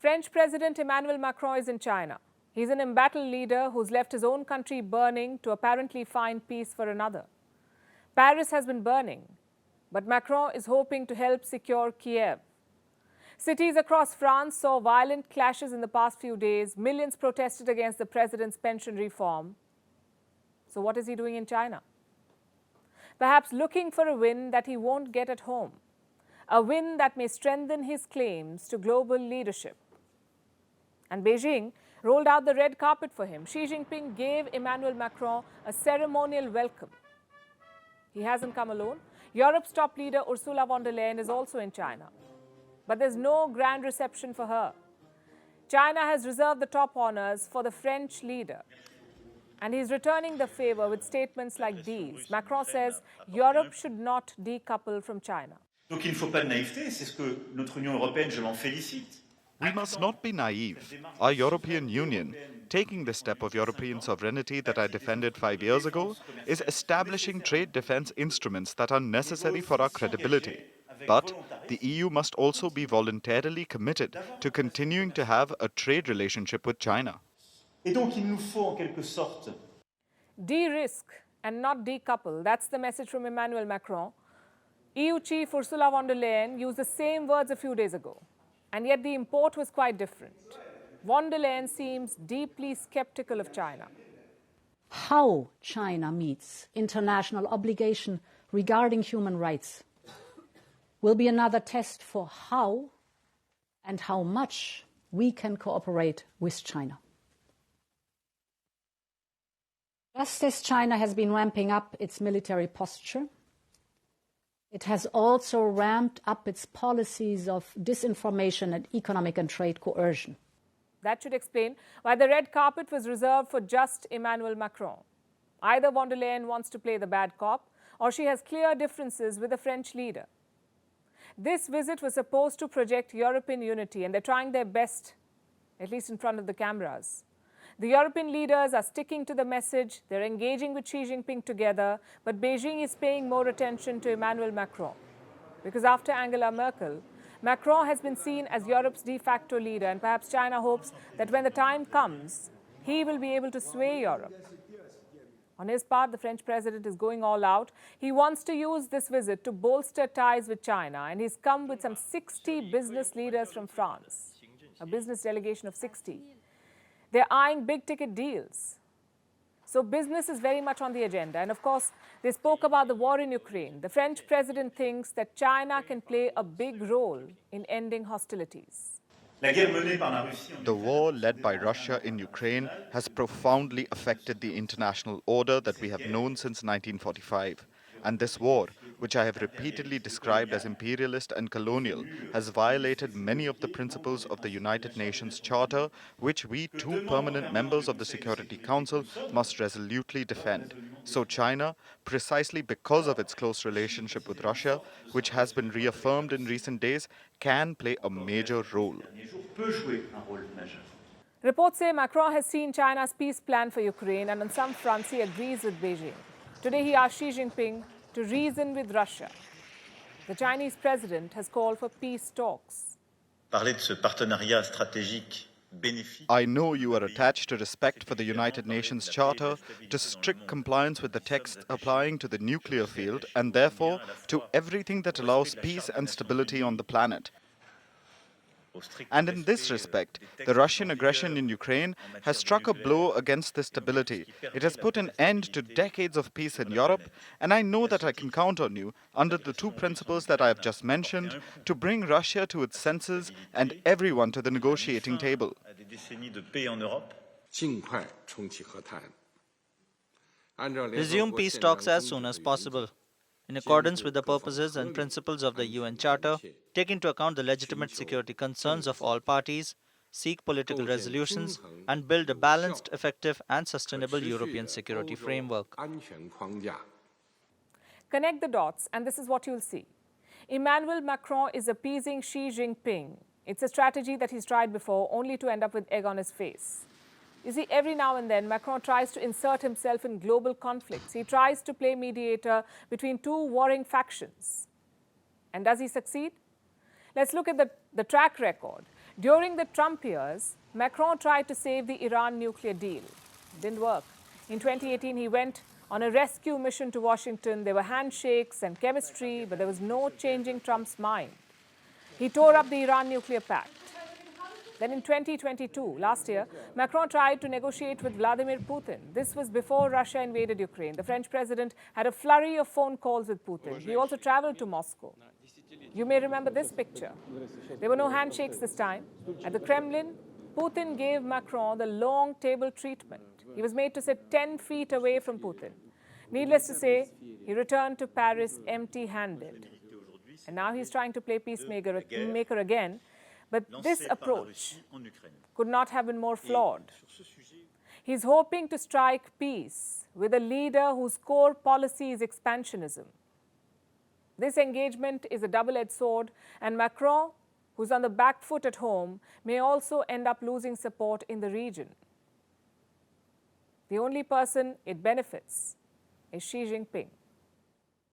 French President Emmanuel Macron is in China. He's an embattled leader who's left his own country burning to apparently find peace for another. Paris has been burning, but Macron is hoping to help secure Kiev. Cities across France saw violent clashes in the past few days. Millions protested against the president's pension reform. So what is he doing in China? Perhaps looking for a win that he won't get at home. A win that may strengthen his claims to global leadership. And Beijing rolled out the red carpet for him. Xi Jinping gave Emmanuel Macron a ceremonial welcome. He hasn't come alone. Europe's top leader Ursula von der Leyen is also in China. But there's no grand reception for her. China has reserved the top honors for the French leader. And he's returning the favor with statements like these. Macron says Europe should not decouple from China. Donc il ne faut pas de naïveté, c'est ce que notre Union européenne, je m'en félicite. We must not be naive. Our European Union, taking the step of European sovereignty that I defended 5 years ago, is establishing trade defense instruments that are necessary for our credibility. But the EU must also be voluntarily committed to continuing to have a trade relationship with China. Et donc il nous faut en quelque sorte De-risk and not decouple. That's the message from Emmanuel Macron. EU chief Ursula von der Leyen used the same words a few days ago. And yet the import was quite different. Von der Leyen seems deeply skeptical of China. How China meets international obligation regarding human rights will be another test for how and how much we can cooperate with China. Just as China has been ramping up its military posture, it has also ramped up its policies of disinformation and economic and trade coercion. That should explain why the red carpet was reserved for just Emmanuel Macron. Either von der Leyen wants to play the bad cop, or she has clear differences with the French leader. This visit was supposed to project European unity, and they're trying their best, at least in front of the cameras. The European leaders are sticking to the message. They're engaging with Xi Jinping together, but Beijing is paying more attention to Emmanuel Macron. Because after Angela Merkel, Macron has been seen as Europe's de facto leader, and perhaps China hopes that when the time comes, he will be able to sway Europe. On his part, the French president is going all out. He wants to use this visit to bolster ties with China, and he's come with some 60 business leaders from France, a business delegation of 60. They're eyeing big-ticket deals. So business is very much on the agenda. And of course, they spoke about the war in Ukraine. The French president thinks that China can play a big role in ending hostilities. The war led by Russia in Ukraine has profoundly affected the international order that we have known since 1945. And this war, which I have repeatedly described as imperialist and colonial, has violated many of the principles of the United Nations Charter, which we, two permanent members of the Security Council, must resolutely defend. So China, precisely because of its close relationship with Russia, which has been reaffirmed in recent days, can play a major role. Reports say Macron has seen China's peace plan for Ukraine, and on some fronts he agrees with Beijing. Today he asked Xi Jinping to reason with Russia. The Chinese president has called for peace talks. I know you are attached to respect for the United Nations Charter, to strict compliance with the text applying to the nuclear field, and therefore to everything that allows peace and stability on the planet. And in this respect, the Russian aggression in Ukraine has struck a blow against this stability. It has put an end to decades of peace in Europe, and I know that I can count on you, under the two principles that I have just mentioned, to bring Russia to its senses and everyone to the negotiating table. Resume peace talks as soon as possible, in accordance with the purposes and principles of the UN Charter, take into account the legitimate security concerns of all parties, seek political resolutions, and build a balanced, effective, and sustainable European security framework. Connect the dots, and this is what you'll see. Emmanuel Macron is appeasing Xi Jinping. It's a strategy that he's tried before, only to end up with egg on his face. You see, every now and then, Macron tries to insert himself in global conflicts. He tries to play mediator between two warring factions. And does he succeed? Let's look at the track record. During the Trump years, Macron tried to save the Iran nuclear deal. It didn't work. In 2018, he went on a rescue mission to Washington. There were handshakes and chemistry, but there was no changing Trump's mind. He tore up the Iran nuclear pact. Then in 2022, last year, Macron tried to negotiate with Vladimir Putin. This was before Russia invaded Ukraine. The French president had a flurry of phone calls with Putin. He also traveled to Moscow. You may remember this picture. There were no handshakes this time. At the Kremlin, Putin gave Macron the long table treatment. He was made to sit 10 feet away from Putin. Needless to say, he returned to Paris empty-handed. And now he's trying to play peacemaker again. But this approach could not have been more flawed. He's hoping to strike peace with a leader whose core policy is expansionism. This engagement is a double-edged sword, and Macron, who's on the back foot at home, may also end up losing support in the region. The only person it benefits is Xi Jinping.